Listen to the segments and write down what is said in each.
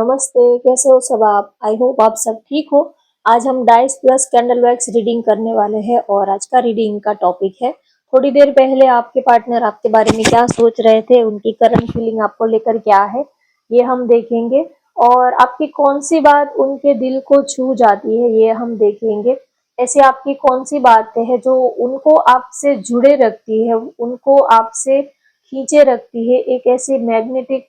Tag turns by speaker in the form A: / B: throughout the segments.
A: नमस्ते, कैसे हो सब आप? आई होप आप सब ठीक हो। आज हम dice plus candle wax reading करने वाले हैं और आज का रीडिंग का टॉपिक है थोड़ी देर पहले आपके पार्टनर आपके बारे में क्या सोच रहे थे, उनकी करंट फीलिंग आपको लेकर क्या है, ये हम देखेंगे। और आपकी कौन सी बात उनके दिल को छू जाती है, ये हम देखेंगे। ऐसी आपकी कौन सी बातें हैं जो उनको आपसे जुड़े रखती है, उनको आपसे खींचे रखती है। एक ऐसी मैग्नेटिक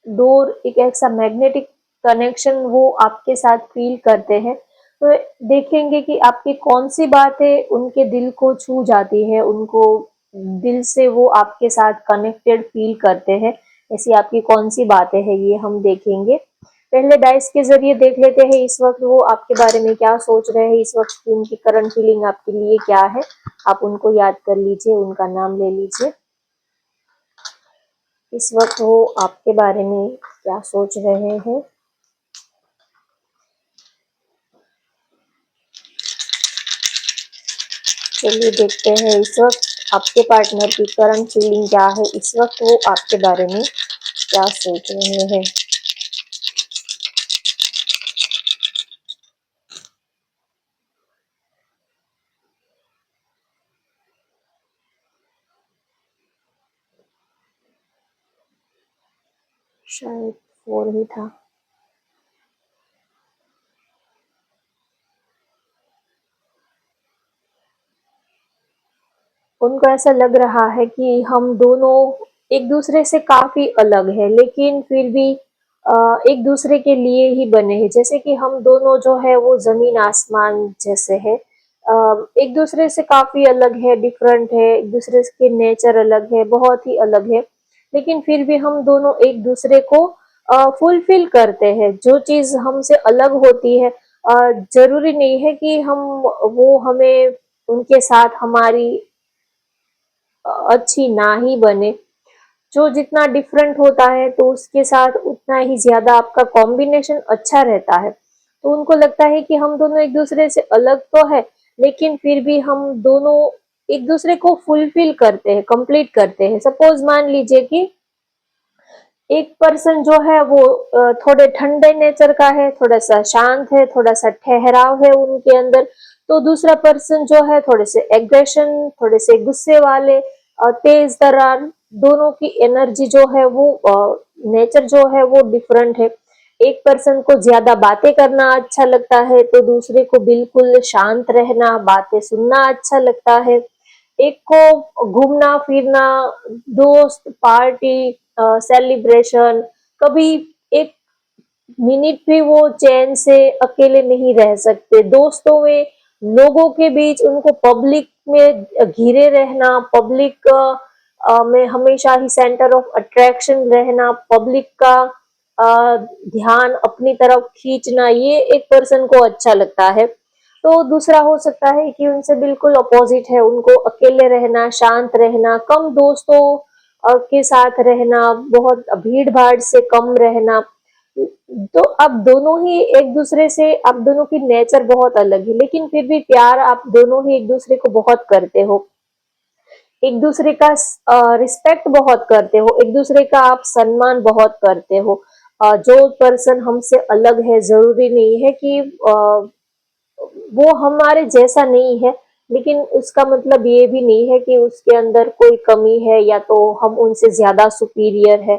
A: डोर, एक ऐसा मैग्नेटिक कनेक्शन वो आपके साथ फील करते हैं। तो देखेंगे कि आपकी कौन सी बातें उनके दिल को छू जाती है, उनको दिल से वो आपके साथ कनेक्टेड फील करते हैं। ऐसी आपकी कौन सी बातें हैं, ये हम देखेंगे। पहले डाइस के जरिए देख लेते हैं इस वक्त वो आपके बारे में क्या सोच रहे हैं, इस वक्त की उनकी करंट फीलिंग आपके लिए क्या है। आप उनको याद कर लीजिए, उनका नाम ले लीजिए। इस वक्त वो आपके बारे में क्या सोच रहे हैं। चलिए देखते हैं इस वक्त आपके पार्टनर की करंट फीलिंग क्या है, इस वक्त वो आपके बारे में क्या सोच रहे हैं। शायद 4 ही था। उनको ऐसा लग रहा है कि हम दोनों एक दूसरे से काफी अलग है, लेकिन फिर भी एक दूसरे के लिए ही बने हैं। जैसे कि हम दोनों जो है वो जमीन आसमान जैसे है, एक दूसरे से काफी अलग है, डिफरेंट है, एक दूसरे के नेचर अलग है, बहुत ही अलग है। लेकिन फिर भी हम दोनों एक दूसरे को फुलफिल करते हैं। जो चीज हमसे अलग होती है, जरूरी नहीं है कि हम वो हमें उनके साथ हमारी अच्छी ना ही बने। जो जितना डिफरेंट होता है तो उसके साथ उतना ही ज्यादा आपका कॉम्बिनेशन अच्छा रहता है। तो उनको लगता है कि हम दोनों एक दूसरे से अलग तो है, लेकिन फिर भी हम दोनों एक दूसरे को फुलफिल करते हैं, कंप्लीट करते हैं। सपोज मान लीजिए कि एक पर्सन जो है वो थोड़े ठंडे नेचर का है, थोड़ा सा शांत है, थोड़ा सा ठहराव है उनके अंदर। तो दूसरा पर्सन जो है थोड़े से एग्रेशन, थोड़े से गुस्से वाले, तेज तर्रार, दोनों की एनर्जी जो है वो नेचर जो है वो डिफरेंट है। एक पर्सन को ज्यादा बातें करना अच्छा लगता है, तो दूसरे को बिल्कुल शांत रहना, बातें सुनना अच्छा लगता है। एक को घूमना फिरना, दोस्त, पार्टी, सेलिब्रेशन, कभी एक मिनट भी वो चैन से अकेले नहीं रह सकते। दोस्तों में, लोगों के बीच उनको पब्लिक में घिरे रहना, पब्लिक में हमेशा ही सेंटर ऑफ अट्रैक्शन रहना, पब्लिक का ध्यान अपनी तरफ खींचना, ये एक पर्सन को अच्छा लगता है। तो दूसरा हो सकता है कि उनसे बिल्कुल अपोजिट है, उनको अकेले रहना, शांत रहना, कम दोस्तों के साथ रहना, बहुत भीड़ भाड़ से कम रहना। तो आप दोनों ही एक दूसरे से, आप दोनों की नेचर बहुत अलग है, लेकिन फिर भी प्यार आप दोनों ही एक दूसरे को बहुत करते हो। एक दूसरे का रिस्पेक्ट बहुत करते हो, एक दूसरे का आप सम्मान बहुत करते हो। जो पर्सन हमसे अलग है, जरूरी नहीं है कि वो हमारे जैसा नहीं है, लेकिन उसका मतलब ये भी नहीं है कि उसके अंदर कोई कमी है या तो हम उनसे ज्यादा सुपीरियर है।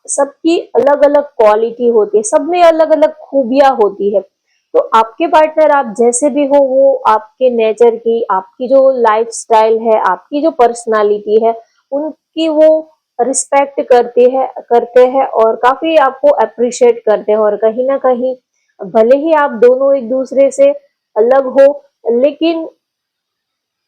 A: सबकी अलग अलग क्वालिटी होती है, सब में अलग अलग खूबियां होती है। तो आपके पार्टनर आप जैसे भी हो, वो आपके नेचर की, आपकी जो लाइफ स्टाइल है, आपकी जो पर्सनालिटी है, उनकी वो रिस्पेक्ट करते हैं और काफी आपको अप्रिशिएट करते हैं। और कहीं ना कहीं भले ही आप दोनों एक दूसरे से अलग हो, लेकिन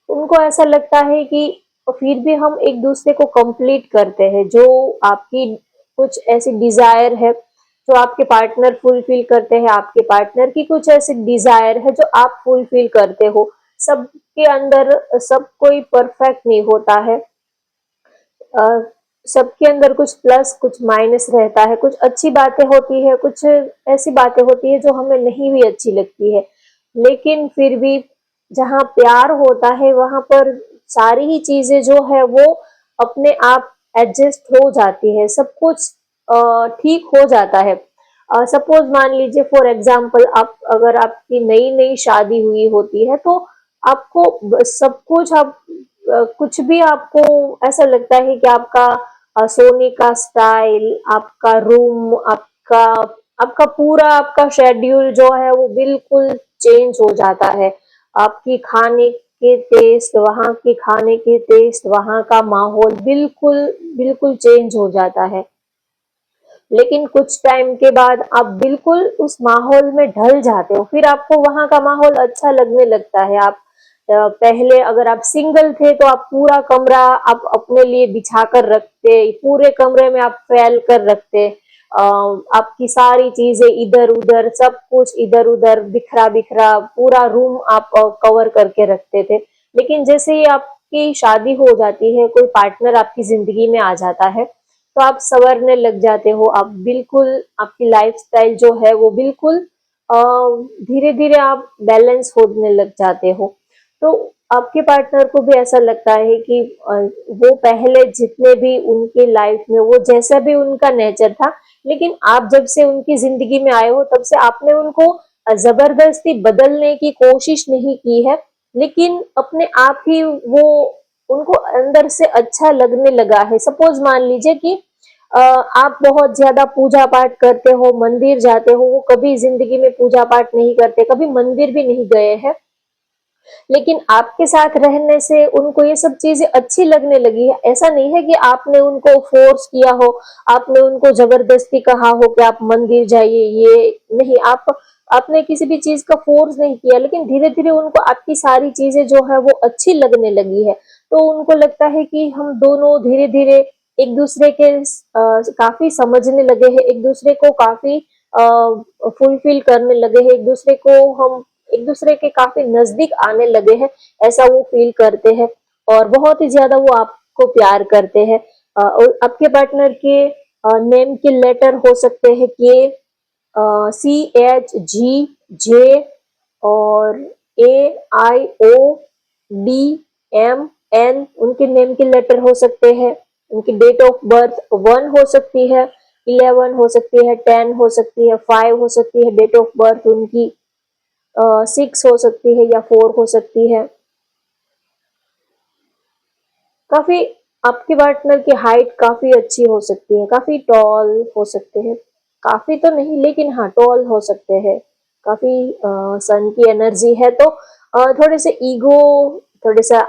A: उनको ऐसा लगता है कि फिर भी हम एक दूसरे को कंप्लीट करते हैं। जो आपकी कुछ ऐसी डिजायर है जो आपके पार्टनर फुलफिल करते हैं, आपके पार्टनर की कुछ ऐसी डिजायर है जो आप फुलफिल करते हो। सबके अंदर सब कोई परफेक्ट नहीं होता है, सबके अंदर कुछ प्लस कुछ माइनस रहता है, कुछ अच्छी बातें होती है, कुछ ऐसी बातें होती है जो हमें नहीं भी अच्छी लगती है। लेकिन फिर भी जहाँ प्यार होता है वहां पर सारी ही चीजें जो है वो अपने आप एडजस्ट हो जाती है, सब कुछ ठीक हो जाता है। सपोज मान लीजिए फॉर एग्जाम्पल, आप अगर आपकी नई नई शादी हुई होती है तो आपको सब कुछ, आप कुछ भी आपको ऐसा लगता है कि आपका सोने का स्टाइल, आपका रूम, आपका आपका पूरा आपका शेड्यूल जो है वो बिल्कुल चेंज हो जाता है। आपकी खाने के टेस्ट, वहाँ के खाने के टेस्ट, वहाँ का माहौल बिल्कुल बिल्कुल चेंज हो जाता है। लेकिन कुछ टाइम के बाद आप बिल्कुल उस माहौल में ढल जाते हो, फिर आपको वहाँ का माहौल अच्छा लगने लगता है। आप पहले अगर आप सिंगल थे तो आप पूरा कमरा आप अपने लिए बिछा कर रखते, पूरे कमरे में आप फैल कर रखते, आपकी सारी चीजें इधर उधर, सब कुछ इधर उधर बिखरा बिखरा पूरा रूम आप कवर करके रखते थे। लेकिन जैसे ही आपकी शादी हो जाती है, कोई पार्टनर आपकी जिंदगी में आ जाता है, तो आप संवरने लग जाते हो। आप बिल्कुल, आपकी लाइफस्टाइल जो है वो बिल्कुल धीरे धीरे आप बैलेंस होने लग जाते हो। तो आपके पार्टनर को भी ऐसा लगता है कि वो पहले जितने भी उनकी लाइफ में वो जैसा भी उनका नेचर था, लेकिन आप जब से उनकी जिंदगी में आए हो तब से आपने उनको जबरदस्ती बदलने की कोशिश नहीं की है, लेकिन अपने आप ही वो उनको अंदर से अच्छा लगने लगा है। सपोज मान लीजिए कि आप बहुत ज्यादा पूजा पाठ करते हो, मंदिर जाते हो, वो कभी जिंदगी में पूजा पाठ नहीं करते, कभी मंदिर भी नहीं गए हैं, लेकिन आपके साथ रहने से उनको ये सब चीजें अच्छी लगने लगी है। ऐसा नहीं है कि आपने उनको फोर्स किया हो, आपने उनको जबरदस्ती कहा हो कि आप मंदिर जाइए, ये नहीं, आपने किसी भी चीज का फोर्स नहीं किया, लेकिन धीरे धीरे उनको आपकी सारी चीजें जो है वो अच्छी लगने लगी है। तो उनको लगता है कि हम दोनों धीरे धीरे एक दूसरे के काफी समझने लगे हैं, एक दूसरे को काफी फुलफिल करने लगे हैं, एक दूसरे को हम एक दूसरे के काफी नजदीक आने लगे हैं, ऐसा वो फील करते हैं। और बहुत ही ज्यादा वो आपको प्यार करते हैं। और आपके पार्टनर के नेम के लेटर हो सकते हैं के, CH, G, J और AIODMN, उनके नेम के लेटर हो सकते हैं। उनकी डेट ऑफ बर्थ 1 हो सकती है, 11 हो सकती है, 10 हो सकती है, 5 हो सकती है डेट ऑफ बर्थ उनकी, 6 हो सकती है या 4 हो सकती है। काफी आपके पार्टनर की हाइट काफी अच्छी हो सकती है, काफी टॉल हो सकते हैं, काफी तो नहीं लेकिन हाँ टॉल हो सकते हैं, काफी सन की एनर्जी है, तो थोड़े से ईगो, थोड़े सा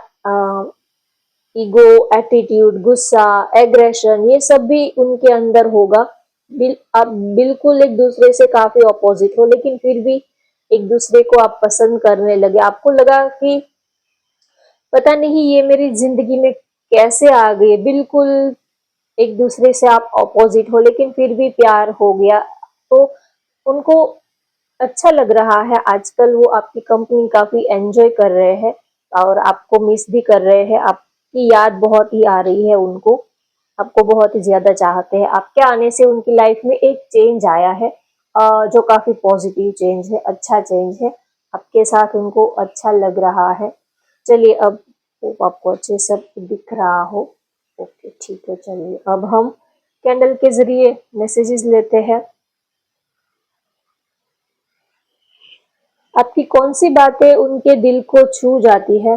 A: ईगो, एटीट्यूड, गुस्सा, एग्रेशन, ये सब भी उनके अंदर होगा। आप बिल्कुल एक दूसरे से काफी अपोजिट हो, लेकिन फिर भी एक दूसरे को आप पसंद करने लगे, आपको लगा कि पता नहीं ये मेरी जिंदगी में कैसे आ गई, बिल्कुल एक दूसरे से आप अपोजिट हो लेकिन फिर भी प्यार हो गया। तो उनको अच्छा लग रहा है, आजकल वो आपकी कंपनी काफी एंजॉय कर रहे हैं और आपको मिस भी कर रहे हैं, आपकी याद बहुत ही आ रही है उनको, आपको बहुत ही ज्यादा चाहते हैं। आपके आने से उनकी लाइफ में एक चेंज आया है, जो काफी पॉजिटिव चेंज है, अच्छा चेंज है, आपके साथ उनको अच्छा लग रहा है। चलिए अब होप आपको अच्छे सब दिख रहा हो। ओके ठीक है, चलिए अब हम कैंडल के जरिए मैसेजेस लेते हैं। आपकी कौन सी बातें उनके दिल को छू जाती है?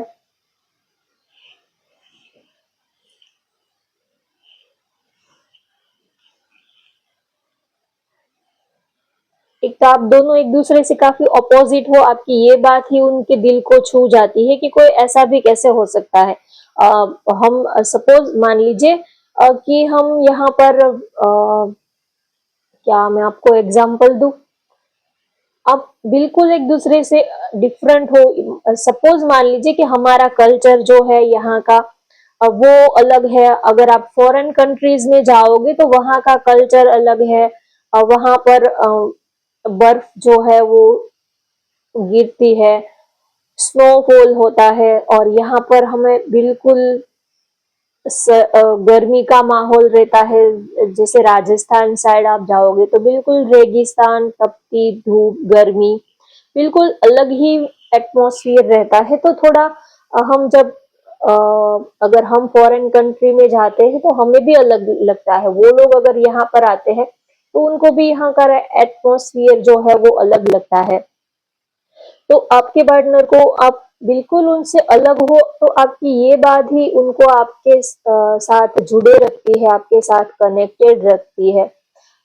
A: एक तो आप दोनों एक दूसरे से काफी अपोजिट हो, आपकी ये बात ही उनके दिल को छू जाती है कि कोई ऐसा भी कैसे हो सकता है। हम सपोज मान लीजिए कि हम यहाँ पर क्या मैं आपको एग्जांपल दूं, आप बिल्कुल एक दूसरे से डिफरेंट हो। सपोज मान लीजिए कि हमारा कल्चर जो है यहाँ का वो अलग है, अगर आप फॉरेन कंट्रीज में जाओगे तो वहाँ का कल्चर अलग है। वहाँ पर बर्फ जो है वो गिरती है, स्नोफॉल होता है, और यहाँ पर हमें बिल्कुल गर्मी का माहौल रहता है। जैसे राजस्थान साइड आप जाओगे तो बिल्कुल रेगिस्तान, तपती धूप, गर्मी, बिल्कुल अलग ही एटमॉस्फेयर रहता है। तो थोड़ा हम जब अ, अगर हम फॉरेन कंट्री में जाते हैं तो हमें भी अलग लगता है, वो लोग अगर यहाँ पर आते हैं तो उनको भी यहाँ का एटमॉस्फियर जो है वो अलग लगता है। तो आपके पार्टनर को आप बिल्कुल उनसे अलग हो तो आपकी ये बात ही उनको आपके साथ जुड़े रखती है, आपके साथ कनेक्टेड रखती है।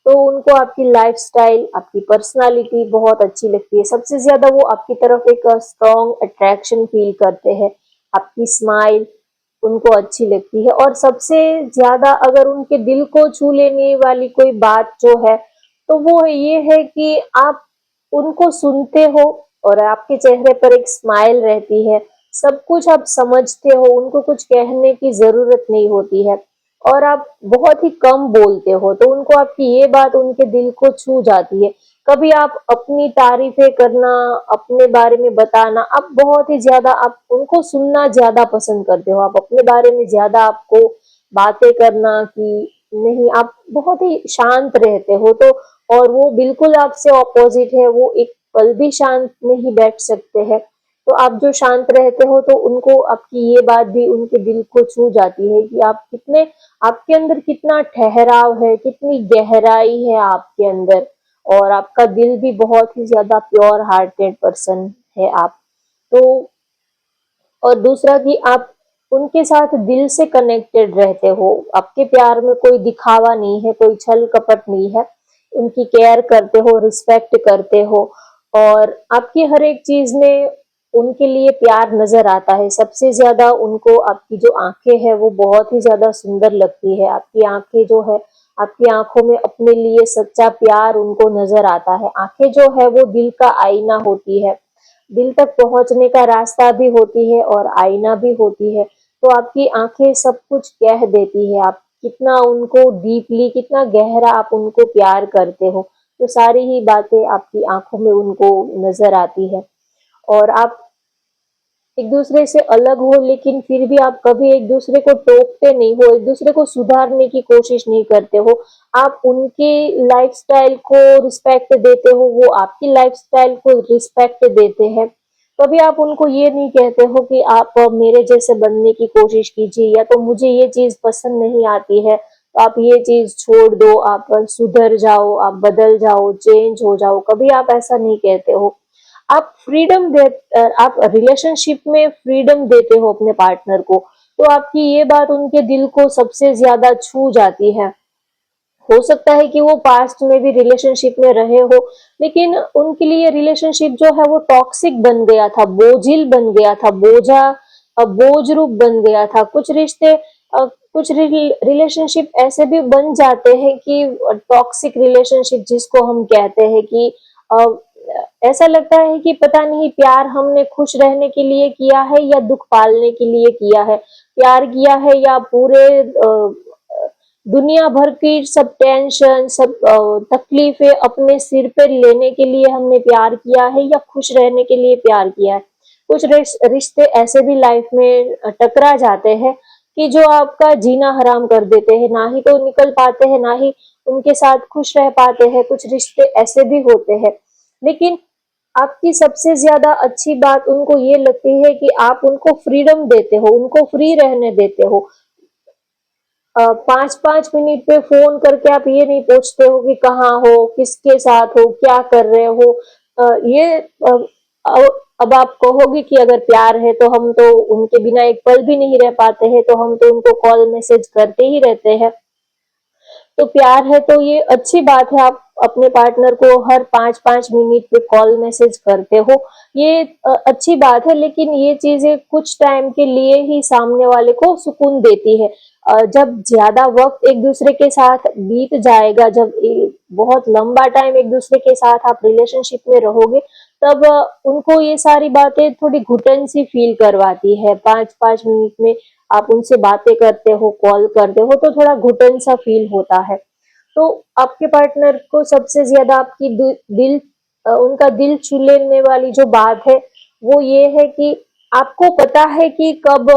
A: तो उनको आपकी लाइफस्टाइल, आपकी पर्सनालिटी बहुत अच्छी लगती है। सबसे ज्यादा वो आपकी तरफ एक स्ट्रॉन्ग अट्रैक्शन फील करते हैं। आपकी स्माइल उनको अच्छी लगती है, और सबसे ज्यादा अगर उनके दिल को छू लेने वाली कोई बात जो है, तो वो ये है कि आप उनको सुनते हो और आपके चेहरे पर एक स्माइल रहती है। सब कुछ आप समझते हो, उनको कुछ कहने की जरूरत नहीं होती है, और आप बहुत ही कम बोलते हो, तो उनको आपकी ये बात उनके दिल को छू जाती है। कभी आप अपनी तारीफें करना, अपने बारे में बताना, आप बहुत ही ज्यादा, आप उनको सुनना ज्यादा पसंद करते हो, आप अपने बारे में ज्यादा आपको बातें करना कि नहीं, आप बहुत ही शांत रहते हो। तो और वो बिल्कुल आपसे ऑपोजिट है, वो एक पल भी शांत नहीं बैठ सकते हैं। तो आप जो शांत रहते हो, तो उनको आपकी ये बात भी उनके दिल को छू जाती है कि आप कितने, आपके अंदर कितना ठहराव है, कितनी गहराई है आपके अंदर, और आपका दिल भी बहुत ही ज्यादा प्योर हार्टेड पर्सन है आप। तो और दूसरा कि आप उनके साथ दिल से कनेक्टेड रहते हो, आपके प्यार में कोई दिखावा नहीं है, कोई छल कपट नहीं है। उनकी केयर करते हो, रिस्पेक्ट करते हो, और आपकी हर एक चीज में उनके लिए प्यार नजर आता है। सबसे ज्यादा उनको आपकी जो आंखें है वो बहुत ही ज्यादा सुंदर लगती है। आपकी आंखें जो है, आपकी आंखों में अपने लिए सच्चा प्यार उनको नजर आता है। आंखें जो है वो दिल का आईना होती है, दिल तक पहुंचने का रास्ता भी होती है और आईना भी होती है। तो आपकी आंखें सब कुछ कह देती है, आप कितना उनको डीपली, कितना गहरा आप उनको प्यार करते हो। तो सारी ही बातें आपकी आंखों में उनको नजर आती है। और आप एक दूसरे से अलग हो, लेकिन फिर भी आप कभी एक दूसरे को टोकते नहीं हो, एक दूसरे को सुधारने की कोशिश नहीं करते हो। आप उनकी लाइफस्टाइल को रिस्पेक्ट देते हो, वो आपकी लाइफस्टाइल को रिस्पेक्ट देते हैं। कभी आप उनको ये नहीं कहते हो कि आप मेरे जैसे बनने की कोशिश कीजिए, या तो मुझे ये चीज पसंद नहीं आती है तो आप ये चीज छोड़ दो, आप सुधर जाओ, आप बदल जाओ, चेंज हो जाओ। कभी आप ऐसा नहीं कहते हो। आप फ्रीडम दे, आप रिलेशनशिप में फ्रीडम देते हो अपने पार्टनर को। तो आपकी ये बात उनके दिल को सबसे ज्यादा छू जाती है। हो सकता है कि वो पास्ट में भी रिलेशनशिप में रहे हो, लेकिन उनके लिए रिलेशनशिप जो है वो टॉक्सिक बन गया था, बोझिल बन गया था, बोझ रूप बन गया था। कुछ रिश्ते, कुछ रिलेशनशिप ऐसे भी बन जाते हैं कि टॉक्सिक रिलेशनशिप जिसको हम कहते हैं कि अ, ऐसा लगता है कि पता नहीं प्यार हमने खुश रहने के लिए किया है या दुख पालने के लिए किया है, प्यार किया है या पूरे दुनिया भर की सब टेंशन, सब तकलीफें अपने सिर पर लेने के लिए हमने प्यार किया है या खुश रहने के लिए प्यार किया है। कुछ रिश्ते ऐसे भी लाइफ में टकरा जाते हैं कि जो आपका जीना हराम कर देते हैं, ना ही तो निकल पाते हैं, ना ही उनके साथ खुश रह पाते हैं। कुछ रिश्ते ऐसे भी होते हैं, लेकिन आपकी सबसे ज्यादा अच्छी बात उनको ये लगती है कि आप उनको फ्रीडम देते हो, उनको फ्री रहने देते हो। 5-5 मिनट पे फोन करके आप ये नहीं पूछते हो कि कहाँ हो, किसके साथ हो, क्या कर रहे हो। ये अब आप कहोगे कि अगर प्यार है तो हम तो उनके बिना एक पल भी नहीं रह पाते हैं, तो हम तो उनको कॉल मैसेज करते ही रहते हैं। तो प्यार है तो ये अच्छी बात है, आप अपने पार्टनर को हर 5-5 मिनट पे कॉल मैसेज करते हो, ये अच्छी बात है। लेकिन ये चीजें कुछ टाइम के लिए ही सामने वाले को सुकून देती है। जब ज्यादा वक्त एक दूसरे के साथ बीत जाएगा, जब बहुत लंबा टाइम एक दूसरे के साथ आप रिलेशनशिप में रहोगे, तब उनको ये सारी बातें थोड़ी घुटन सी फील करवाती है। 5-5 मिनट में आप उनसे बातें करते हो, कॉल करते हो, तो थोड़ा घुटन सा फील होता है। तो आपके पार्टनर को सबसे ज्यादा आपकी दिल, उनका दिल छू लेने वाली जो बात है वो ये है कि आपको पता है कि कब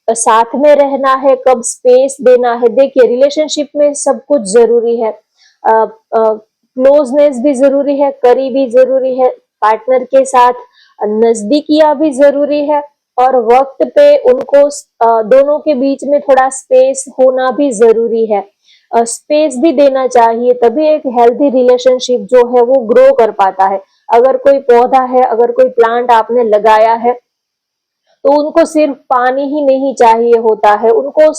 A: साथ में रहना है, कब स्पेस देना है। देखिए, रिलेशनशिप में सब कुछ जरूरी है, क्लोजनेस भी जरूरी है, करीबी जरूरी है, पार्टनर के साथ नजदीकियां भी जरूरी है, और वक्त पे उनको दोनों के बीच में थोड़ा स्पेस होना भी जरूरी है। स्पेस भी देना चाहिए, तभी एक हेल्थी रिलेशनशिप जो है वो ग्रो कर पाता है। अगर कोई पौधा है, अगर कोई प्लांट आपने लगाया है, तो उनको सिर्फ पानी ही नहीं चाहिए होता है, उनको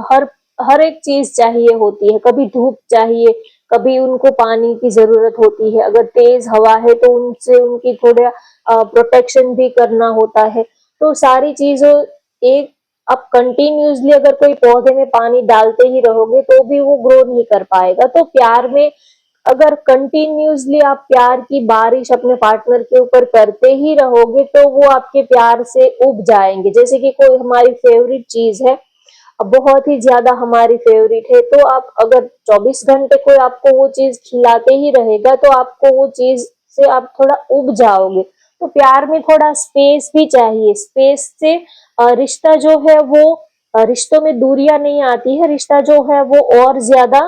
A: हर हर एक चीज चाहिए होती है। कभी धूप चाहिए, कभी उनको पानी की जरूरत होती है, अगर तेज हवा है तो उनसे उनकी थोड़ा प्रोटेक्शन भी करना होता है। तो सारी चीजों एक आप कंटिन्यूअसली अगर कोई पौधे में पानी डालते ही रहोगे तो भी वो ग्रो नहीं कर पाएगा। तो प्यार में अगर कंटिन्यूअसली आप प्यार की बारिश अपने पार्टनर के ऊपर करते ही रहोगे तो वो आपके प्यार से उब जाएंगे। जैसे कि कोई हमारी फेवरेट चीज है, अब बहुत ही ज्यादा हमारी फेवरेट है, तो आप अगर 24 घंटे कोई आपको वो चीज खिलाते ही रहेगा तो आपको वो चीज से आप थोड़ा उब जाओगे। तो प्यार में थोड़ा स्पेस भी चाहिए। स्पेस से रिश्ता जो है वो रिश्तों में दूरियां नहीं आती है, रिश्ता जो है वो और ज्यादा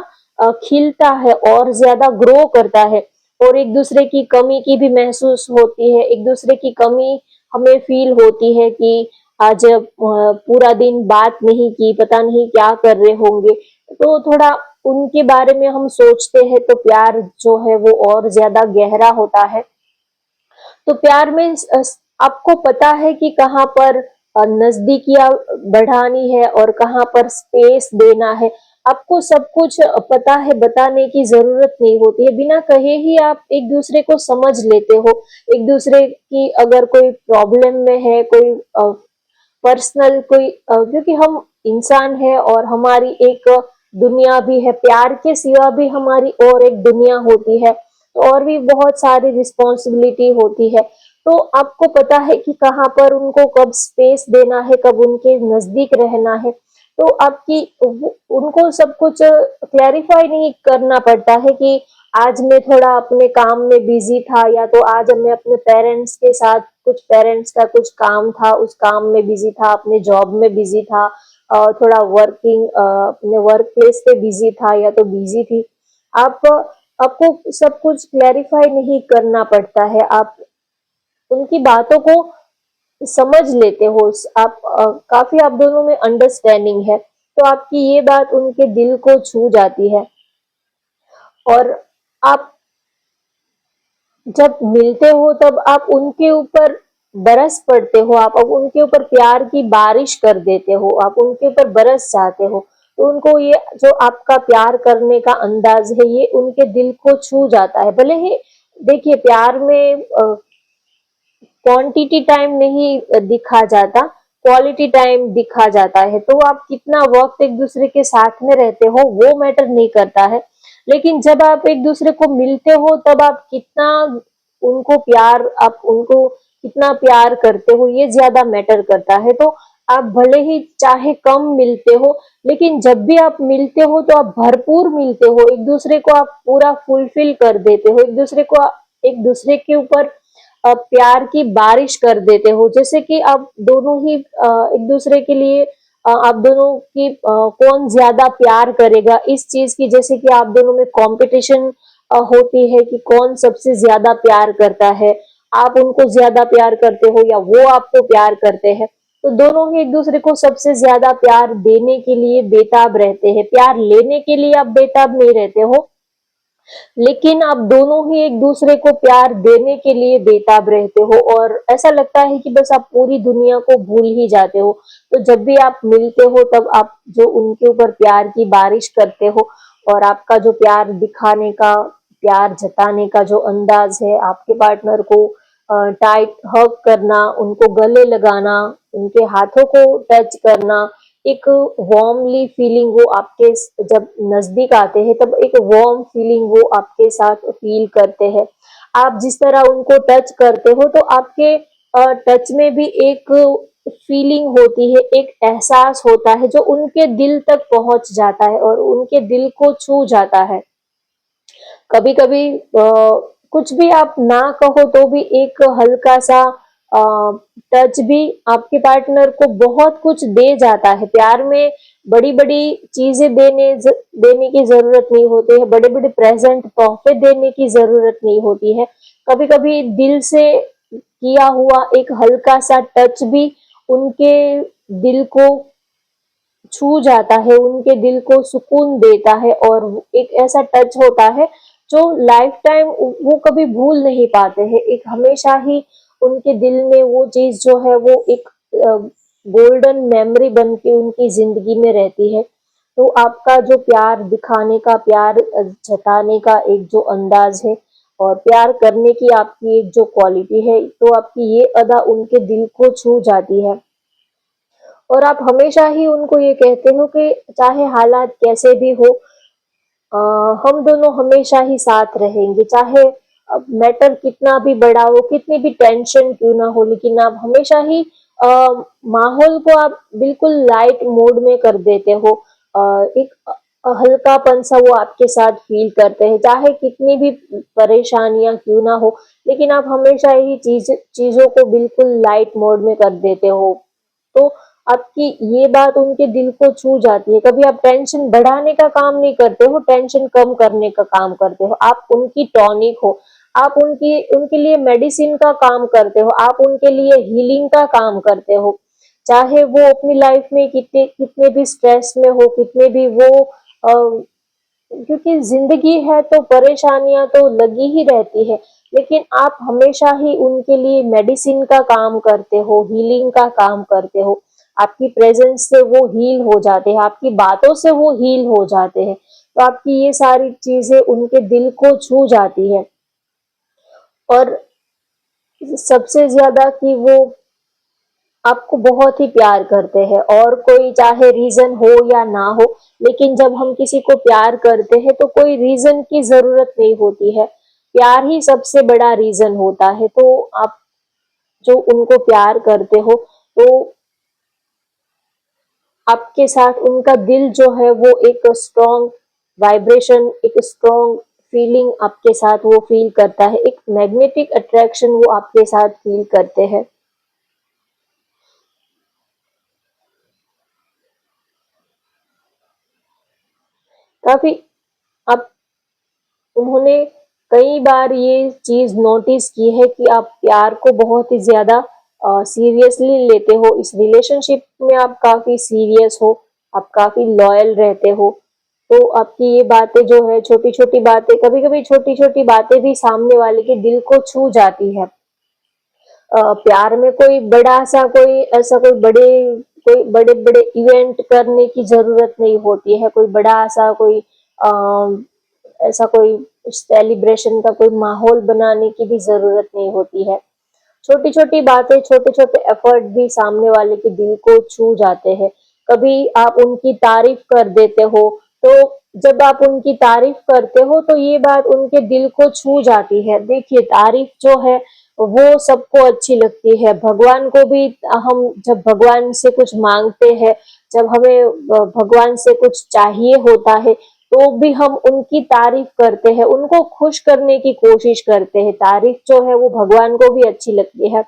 A: खिलता है और ज्यादा ग्रो करता है। और एक दूसरे की कमी की भी महसूस होती है, एक दूसरे की कमी हमें फील होती है कि आज पूरा दिन बात नहीं की, पता नहीं क्या कर रहे होंगे, तो थोड़ा उनके बारे में हम सोचते हैं तो प्यार जो है वो और ज्यादा गहरा होता है। तो प्यार में आपको पता है कि कहाँ पर नजदीकियां बढ़ानी है और कहाँ पर स्पेस देना है। आपको सब कुछ पता है, बताने की जरूरत नहीं होती है, बिना कहे ही आप एक दूसरे को समझ लेते हो। एक दूसरे की अगर कोई प्रॉब्लम में है, कोई पर्सनल कोई क्योंकि हम इंसान है और हमारी एक दुनिया भी है, प्यार के सिवा भी हमारी और एक दुनिया होती है, और भी बहुत सारी रिस्पॉन्सिबिलिटी होती है। तो आपको पता है कि कहाँ पर उनको कब स्पेस देना है, कब उनके नजदीक रहना है। तो आपकी उनको सब कुछ क्लैरिफाई नहीं करना पड़ता है कि आज मैं थोड़ा अपने काम में बिजी था, या तो आज मैं अपने पेरेंट्स के साथ कुछ पेरेंट्स का कुछ काम था, उस काम में बिजी था, अपने जॉब में बिजी था, थोड़ा अपने वर्क प्लेस पे बिजी था या तो बिजी थी। आप आपको सब कुछ क्लैरिफाई नहीं करना पड़ता है, आप उनकी बातों को समझ लेते हो। आप काफी आप दोनों में अंडरस्टैंडिंग है, तो आपकी ये बात उनके दिल को छू जाती है। और आप जब मिलते हो तब आप उनके ऊपर बरस पड़ते हो, आप अब उनके ऊपर प्यार की बारिश कर देते हो, आप उनके ऊपर बरस जाते हो। तो उनको ये जो आपका प्यार करने का अंदाज है ये उनके दिल को छू जाता है। भले ही देखिए प्यार में क्वांटिटी टाइम नहीं दिखा जाता, क्वालिटी टाइम दिखा जाता है। तो आप कितना वक्त एक दूसरे के साथ में रहते हो वो मैटर नहीं करता है, लेकिन जब आप एक दूसरे को मिलते हो तब आप कितना आप उनको कितना प्यार करते हो ये ज्यादा मैटर करता है। तो आप भले ही चाहे कम मिलते हो, लेकिन जब भी आप मिलते हो तो आप भरपूर मिलते हो, एक दूसरे को आप पूरा फुलफिल कर देते हो, एक दूसरे के ऊपर प्यार की बारिश कर देते हो। जैसे कि आप दोनों ही एक दूसरे के लिए आप दोनों की कौन ज्यादा प्यार करेगा इस चीज की, जैसे कि आप दोनों में कंपटीशन होती है कि कौन सबसे ज्यादा प्यार करता है, आप उनको ज्यादा प्यार करते हो या वो आपको प्यार करते हैं। तो दोनों ही एक दूसरे को सबसे ज्यादा प्यार देने के लिए बेताब रहते हैं, प्यार लेने के लिए आप बेताब नहीं रहते हो, लेकिन आप दोनों ही एक दूसरे को प्यार देने के लिए बेताब रहते हो, और ऐसा लगता है कि बस आप पूरी दुनिया को भूल ही जाते हो। तो जब भी आप मिलते हो तब आप जो उनके ऊपर प्यार की बारिश करते हो, और आपका जो प्यार दिखाने का, प्यार जताने का जो अंदाज है, आपके पार्टनर को टाइट हग करना, उनको गले लगाना, उनके हाथों को टच करना, एक वार्मली फीलिंग वो आपके जब नजदीक आते हैं तब एक वार्म फीलिंग वो आपके साथ फील करते हैं। आप जिस तरह उनको टच करते हो तो आपके टच में भी एक फीलिंग होती है, एक एहसास होता है जो उनके दिल तक पहुंच जाता है और उनके दिल को छू जाता है। कभी कभी कुछ भी आप ना कहो तो भी एक हल्का सा टच भी आपके पार्टनर को बहुत कुछ दे जाता है। प्यार में बड़ी बड़ी चीजें देने की जरूरत नहीं होती है, बड़े बड़े प्रेजेंट तोहफे देने की जरूरत नहीं होती है। कभी कभी दिल से किया हुआ एक हल्का सा टच भी उनके दिल को छू जाता है, उनके दिल को सुकून देता है, और एक ऐसा टच होता है जो लाइफ टाइम वो कभी भूल नहीं पाते हैं। एक हमेशा ही उनके दिल में वो चीज जो है वो एक गोल्डन मेमोरी बन के उनकी जिंदगी में रहती है। तो आपका जो प्यार दिखाने का, प्यार जताने का एक जो अंदाज है, और प्यार करने की आपकी एक जो क्वालिटी है, तो आपकी ये अदा उनके दिल को छू जाती है। और आप हमेशा ही उनको ये कहते हो कि चाहे हालात कैसे भी हो, अ, हम दोनों हमेशा ही साथ रहेंगे, चाहे मैटर कितना भी बड़ा हो, कितनी भी टेंशन क्यों ना हो, लेकिन आप हमेशा ही अ, माहौल को आप बिल्कुल लाइट मोड में कर देते हो। एक हल्कापन सा वो आपके साथ फील करते हैं, चाहे कितनी भी परेशानियां क्यों ना हो, लेकिन आप हमेशा ही चीजों को बिल्कुल लाइट मोड में कर देते हो। तो आपकी ये बात उनके दिल को छू जाती है। कभी आप टेंशन बढ़ाने का काम नहीं करते हो, टेंशन कम करने का काम करते हो। आप उनकी टॉनिक हो, आप उनकी उनके लिए मेडिसिन का काम करते हो, आप उनके लिए हीलिंग का काम करते हो। चाहे वो अपनी लाइफ में कितने कितने भी स्ट्रेस में हो, कितने भी वो क्योंकि जिंदगी है तो परेशानियां तो लगी ही रहती है, लेकिन आप हमेशा ही उनके लिए मेडिसिन का काम करते हो, हीलिंग का काम करते हो। आपकी प्रेजेंस से वो हील हो जाते हैं, आपकी बातों से वो हील हो जाते हैं। तो आपकी ये सारी चीजें उनके दिल को छू जाती है। और सबसे ज्यादा कि वो आपको बहुत ही प्यार करते हैं, और कोई चाहे रीजन हो या ना हो, लेकिन जब हम किसी को प्यार करते हैं तो कोई रीजन की जरूरत नहीं होती है, प्यार ही सबसे बड़ा रीजन होता है। तो आप जो उनको प्यार करते हो, तो आपके साथ उनका दिल जो है वो एक स्ट्रॉन्ग वाइब्रेशन, एक स्ट्रॉन्ग फीलिंग आपके साथ वो फील करता है, एक मैग्नेटिक अट्रैक्शन वो आपके साथ फील करते हैं। काफी आप उन्होंने कई बार ये चीज नोटिस की है कि आप प्यार को बहुत ही ज्यादा सीरियसली लेते हो, इस रिलेशनशिप में आप काफी सीरियस हो, आप काफी लॉयल रहते हो। तो आपकी ये बातें जो है, छोटी छोटी बातें, कभी कभी छोटी छोटी बातें भी सामने वाले के दिल को छू जाती है। प्यार में कोई बड़ा सा कोई ऐसा कोई बड़े बड़े इवेंट करने की जरूरत नहीं होती है, कोई बड़ा सा कोई ऐसा कोई सेलिब्रेशन का कोई माहौल बनाने की भी जरूरत नहीं होती है। छोटी छोटी बातें, छोटे छोटे एफर्ट भी सामने वाले के दिल को छू जाते हैं। कभी आप उनकी तारीफ कर देते हो, तो जब आप उनकी तारीफ करते हो तो ये बात उनके दिल को छू जाती है। देखिए, तारीफ जो है वो सबको अच्छी लगती है, भगवान को भी। हम जब भगवान से कुछ मांगते हैं, जब हमें भगवान से कुछ चाहिए होता है, तो भी हम उनकी तारीफ करते हैं, उनको खुश करने की कोशिश करते हैं। तारीफ जो है वो भगवान को भी अच्छी लगती है।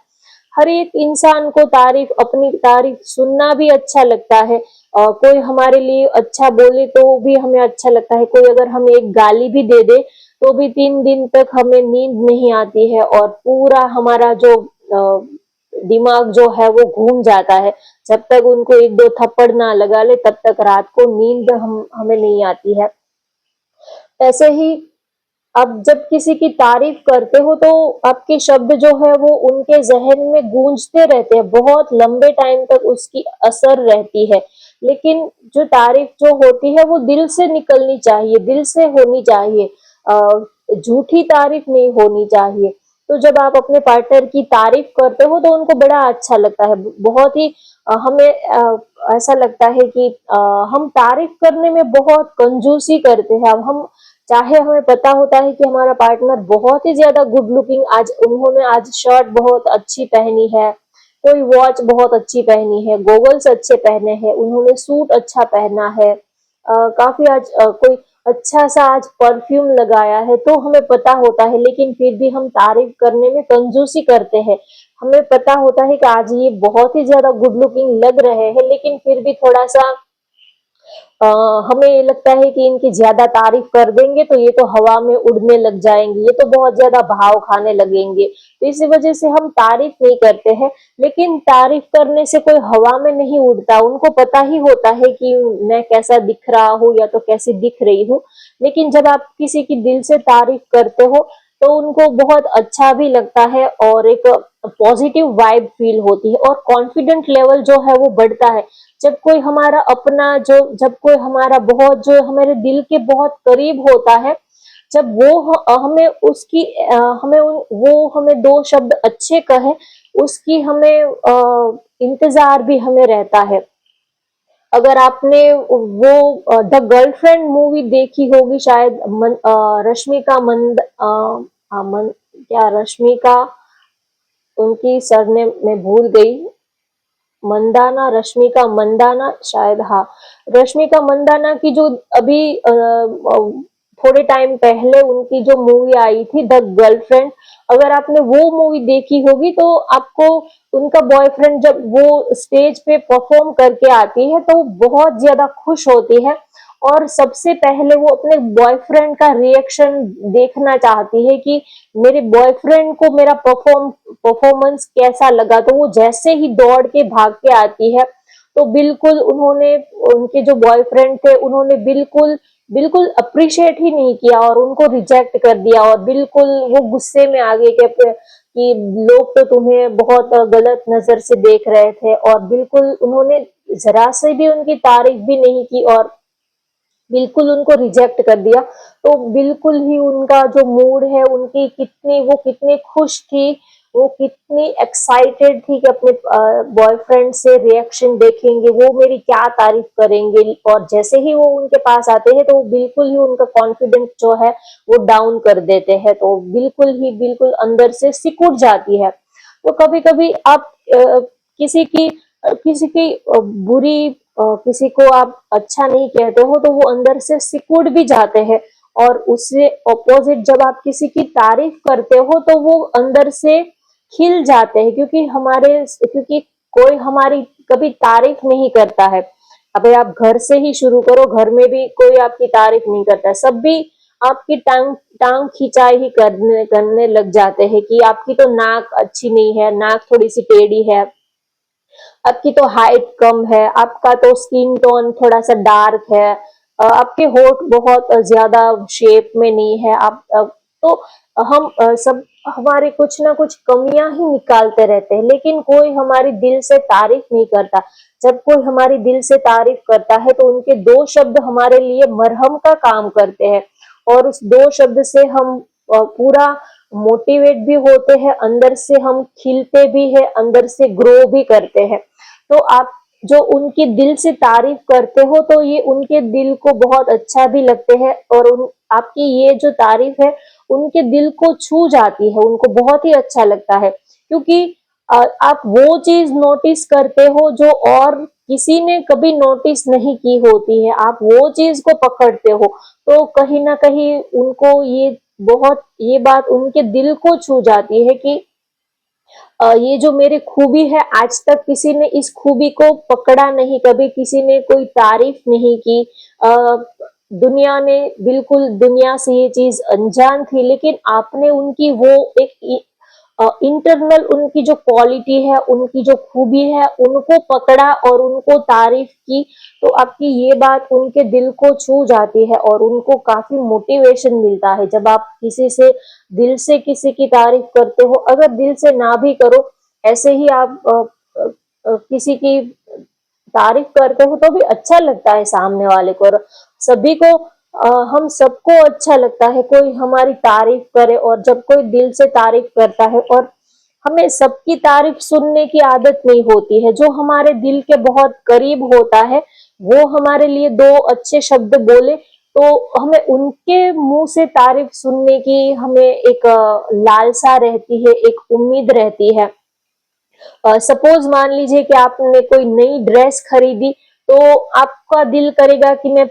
A: हर एक इंसान को तारीफ, अपनी तारीफ सुनना भी अच्छा लगता है। कोई हमारे लिए अच्छा बोले तो भी हमें अच्छा लगता है, कोई अगर हमें एक गाली भी दे दे तो भी 3 दिन तक हमें नींद नहीं आती है, और पूरा हमारा जो दिमाग जो है वो घूम जाता है। जब तक उनको एक दो थप्पड़ ना लगा ले, तब तक रात को नींद हमें नहीं आती है। ऐसे ही आप जब किसी की तारीफ करते हो तो आपके शब्द जो है वो उनके जहन में गूंजते रहते हैं, बहुत लंबे टाइम तक उसकी असर रहती है। लेकिन जो तारीफ जो होती है वो दिल से निकलनी चाहिए, दिल से होनी चाहिए, झूठी तारीफ नहीं होनी चाहिए। तो जब आप अपने पार्टनर की तारीफ करते हो तो उनको बड़ा अच्छा लगता है, बहुत ही हमें ऐसा लगता है कि हम तारीफ करने में बहुत कंजूसी करते हैं। अब हम चाहे हमें पता होता है कि हमारा पार्टनर बहुत ही ज्यादा गुड लुकिंग, आज उन्होंने आज शर्ट बहुत अच्छी पहनी है, कोई वॉच बहुत अच्छी पहनी है, गोगल्स अच्छे पहने हैं, उन्होंने सूट अच्छा पहना है, काफी आज कोई अच्छा सा आज परफ्यूम लगाया है, तो हमें पता होता है, लेकिन फिर भी हम तारीफ करने में कंजूसी करते हैं। हमें पता होता है कि आज ये बहुत ही ज्यादा गुड लुकिंग लग रहे हैं, लेकिन फिर भी थोड़ा सा अ, हमें लगता है कि इनकी ज्यादा तारीफ कर देंगे तो ये तो हवा में उड़ने लग जाएंगे, ये तो बहुत ज्यादा भाव खाने लगेंगे, तो इसी वजह से हम तारीफ नहीं करते हैं। लेकिन तारीफ करने से कोई हवा में नहीं उड़ता, उनको पता ही होता है कि मैं कैसा दिख रहा हूँ या तो कैसी दिख रही हूँ। लेकिन जब आप किसी की दिल से तारीफ करते हो तो उनको बहुत अच्छा भी लगता है और एक पॉजिटिव वाइब फील होती है और कॉन्फिडेंट लेवल जो है वो बढ़ता है। जब कोई हमारा अपना जो जब कोई हमारा बहुत जो हमारे दिल के बहुत करीब होता है, जब वो हमें उसकी वो हमें दो शब्द अच्छे कहे, उसकी हमें इंतजार भी हमें रहता है। अगर आपने वो द गर्लफ्रेंड मूवी देखी होगी शायद, रश्मिका क्या रश्मिका, उनकी सरनेम मैं भूल गई, मंदाना, रश्मिका मंदाना शायद, हाँ। रश्मिका मंदाना की जो अभी थोड़े टाइम पहले उनकी जो मूवी आई थी द गर्लफ्रेंड, अगर आपने वो मूवी देखी होगी तो आपको उनका बॉयफ्रेंड जब वो स्टेज पे परफॉर्म करके आती है तो वो बहुत ज्यादा खुश होती है और सबसे पहले वो अपने बॉयफ्रेंड का रिएक्शन देखना चाहती है कि मेरे बॉयफ्रेंड को मेरा परफॉर्मेंस कैसा लगा। तो वो जैसे ही दौड़ के भाग के आती है तो बिल्कुल उन्होंने, उनके जो बॉयफ्रेंड थे उन्होंने बिल्कुल बिल्कुल अप्रिशिएट ही नहीं किया और उनको रिजेक्ट कर दिया और बिल्कुल वो गुस्से में आ गए कि लोग तो तुम्हें बहुत गलत नजर से देख रहे थे, और बिल्कुल उन्होंने जरा से भी उनकी तारीफ भी नहीं की और बिल्कुल उनको रिजेक्ट कर दिया। तो बिल्कुल ही उनका जो मूड है, उनकी कितनी वो कितनी खुश थी, वो कितनी एक्साइटेड थी कि अपने बॉयफ्रेंड से रिएक्शन देखेंगे, वो मेरी क्या तारीफ करेंगे, और जैसे ही वो उनके पास आते हैं तो वो बिल्कुल ही उनका कॉन्फिडेंस जो है वो डाउन कर देते हैं, तो बिल्कुल अंदर से सिकुड़ जाती है। तो कभी कभी आप किसी की बुरी किसी को आप अच्छा नहीं कहते हो तो वो अंदर से सिकुड़ भी जाते हैं, और उससे ऑपोजिट जब आप किसी की तारीफ करते हो तो वो अंदर से खिल जाते हैं, क्योंकि कोई हमारी कभी तारीफ नहीं करता है। अभी आप घर से ही शुरू करो, घर में भी कोई आपकी तारीफ नहीं करता है, सब भी आपकी टांग टांग खिंचाई ही करने करने लग जाते हैं कि आपकी तो नाक अच्छी नहीं है, नाक थोड़ी सी टेढ़ी है, आपकी तो हाइट कम है, आपका तो स्किन टोन थोड़ा सा डार्क है, आपके होठ बहुत ज्यादा शेप में नहीं है, तो हम सब हमारे कुछ ना कुछ कमियां ही निकालते रहते हैं, लेकिन कोई हमारी दिल से तारीफ नहीं करता। जब कोई हमारी दिल से तारीफ करता है तो उनके दो शब्द हमारे लिए मरहम का काम करते हैं, और उस दो शब्द से हम पूरा मोटिवेट भी होते हैं, अंदर से हम खिलते भी है, अंदर से ग्रो भी करते हैं। तो आप जो उनकी दिल से तारीफ करते हो तो ये उनके दिल को बहुत अच्छा भी लगते हैं, और आपकी ये जो तारीफ है उनके दिल को छू जाती है, उनको बहुत ही अच्छा लगता है, क्योंकि आप वो चीज नोटिस करते हो जो और किसी ने कभी नोटिस नहीं की होती है, आप वो चीज को पकड़ते हो, तो कहीं ना कहीं उनको ये बात उनके दिल को छू जाती है कि ये जो मेरी खूबी है, आज तक किसी ने इस खूबी को पकड़ा नहीं, कभी किसी ने कोई तारीफ नहीं की। दुनिया ने बिल्कुल दुनिया से ये चीज अनजान थी, लेकिन आपने उनकी वो एक इंटरनल उनकी जो क्वालिटी है, उनकी जो खूबी है, उनको पकड़ा और उनको तारीफ की, तो आपकी ये बात उनके दिल को छू जाती है और उनको काफी मोटिवेशन मिलता है। जब आप किसी से दिल से किसी की तारीफ करते हो, अगर दिल से ना भी करो, ऐसे ही आप किसी की तारीफ करते हो तो भी अच्छा लगता है सामने वाले को, और सभी को हम सबको अच्छा लगता है कोई हमारी तारीफ करे, और जब कोई दिल से तारीफ करता है, और हमें सबकी तारीफ सुनने की आदत नहीं होती है, जो हमारे दिल के बहुत करीब होता है वो हमारे लिए दो अच्छे शब्द बोले तो हमें उनके मुंह से तारीफ सुनने की हमें एक लालसा रहती है, एक उम्मीद रहती है। सपोज मान लीजिए कि आपने कोई नई ड्रेस खरीदी, तो आपका दिल करेगा कि मैं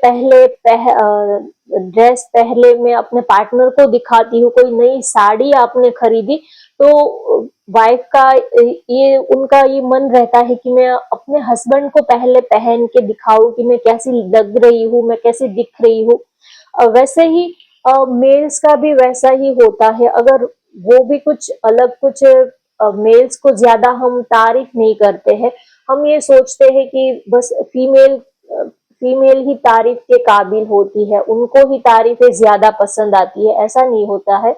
A: ड्रेस पहले मैं अपने पार्टनर को दिखाती हूँ। कोई नई साड़ी आपने खरीदी तो वाइफ का ये उनका ये मन रहता है कि मैं अपने हस्बैंड को पहले पहन के दिखाऊं कि मैं कैसी लग रही हूँ, मैं कैसी दिख रही हूँ। वैसे ही मेल्स का भी वैसा ही होता है। अगर वो भी कुछ अलग कुछ मेल्स को ज्यादा हम तारीफ नहीं करते हैं, हम ये सोचते हैं कि बस फीमेल ही तारीफ के काबिल होती है, उनको ही तारीफें ज्यादा पसंद आती है। ऐसा नहीं होता है।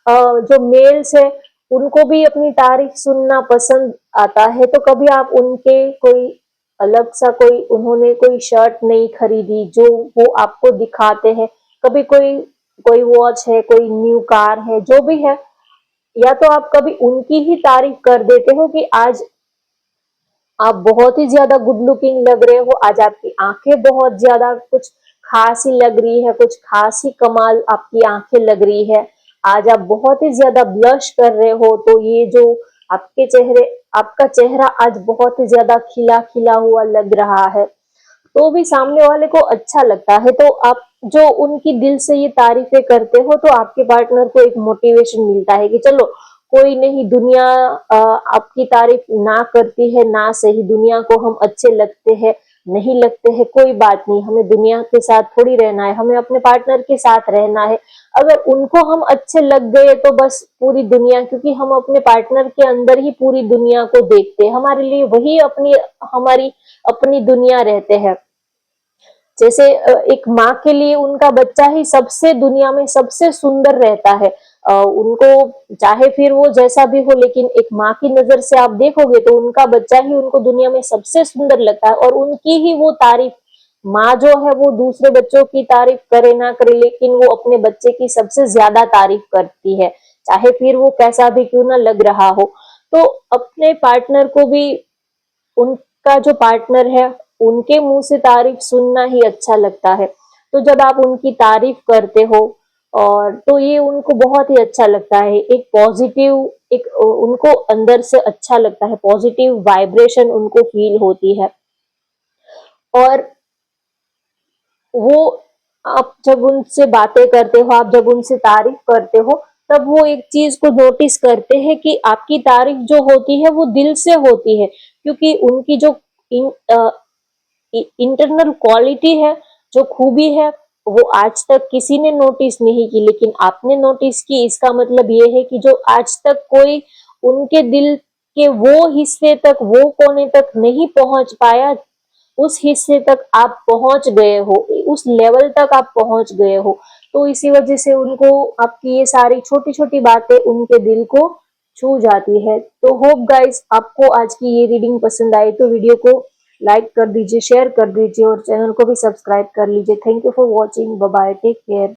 A: जो मेल्स है उनको भी अपनी तारीफ सुनना पसंद आता है। तो कभी आप उनके कोई अलग सा कोई उन्होंने कोई शर्ट नहीं खरीदी जो वो आपको दिखाते हैं, कभी कोई कोई वॉच है, कोई न्यू कार है, जो भी है, या तो आप कभी उनकी ही तारीफ कर देते हो कि आज आप बहुत ही ज्यादा गुड लुकिंग लग रहे हो, आज आपकी आंखें बहुत ज्यादा कुछ खास ही लग रही है, कुछ खास ही कमाल आपकी आंखें लग रही है, आज आप बहुत ही ज्यादा ब्लश कर रहे हो, तो ये जो आपका चेहरा आज बहुत ही ज्यादा खिला खिला हुआ लग रहा है, तो भी सामने वाले को अच्छा लगता है। तो आप जो उनकी दिल से ये तारीफें करते हो, तो आपके पार्टनर को एक मोटिवेशन मिलता है कि चलो कोई नहीं, दुनिया आपकी तारीफ ना करती है ना सही, दुनिया को हम अच्छे लगते हैं नहीं लगते हैं कोई बात नहीं, हमें दुनिया के साथ थोड़ी रहना है, हमें अपने पार्टनर के साथ रहना है। अगर उनको हम अच्छे लग गए तो बस पूरी दुनिया, क्योंकि हम अपने पार्टनर के अंदर ही पूरी दुनिया को देखते हैं, हमारे लिए वही हमारी अपनी दुनिया रहते हैं। जैसे एक माँ के लिए उनका बच्चा ही सबसे दुनिया में सबसे सुंदर रहता है। उनको चाहे फिर वो जैसा भी हो, लेकिन एक माँ की नजर से आप देखोगे तो उनका बच्चा ही उनको दुनिया में सबसे सुंदर लगता है, और उनकी ही वो तारीफ, माँ जो है वो दूसरे बच्चों की तारीफ करे ना करे, लेकिन वो अपने बच्चे की सबसे ज्यादा तारीफ करती है, चाहे फिर वो कैसा भी क्यों ना लग रहा हो। तो अपने पार्टनर को भी, उनका जो पार्टनर है, उनके मुंह से तारीफ सुनना ही अच्छा लगता है। तो जब आप उनकी तारीफ करते हो, और तो ये उनको बहुत ही अच्छा लगता है, एक पॉजिटिव, एक उनको अंदर से अच्छा लगता है, पॉजिटिव वाइब्रेशन उनको फील होती है। और वो, आप जब उनसे बातें करते हो, आप जब उनसे तारीफ करते हो, तब वो एक चीज को नोटिस करते हैं कि आपकी तारीफ जो होती है वो दिल से होती है, क्योंकि उनकी जो इंटरनल क्वालिटी है, जो खूबी है, वो आज तक किसी ने नोटिस नहीं की, लेकिन आपने नोटिस की। इसका मतलब ये है कि जो आज तक कोई उनके दिल के वो हिस्से तक, वो कोने तक नहीं पहुंच पाया, उस हिस्से तक आप पहुंच गए हो, उस लेवल तक आप पहुंच गए हो। तो इसी वजह से उनको आपकी ये सारी छोटी छोटी बातें उनके दिल को छू जाती है। तो होप गाइस आपको आज की ये रीडिंग पसंद आई, तो वीडियो को लाइक कर दीजिए, शेयर कर दीजिए, और चैनल को भी सब्सक्राइब कर लीजिए। Thank you for watching, bye bye, take care.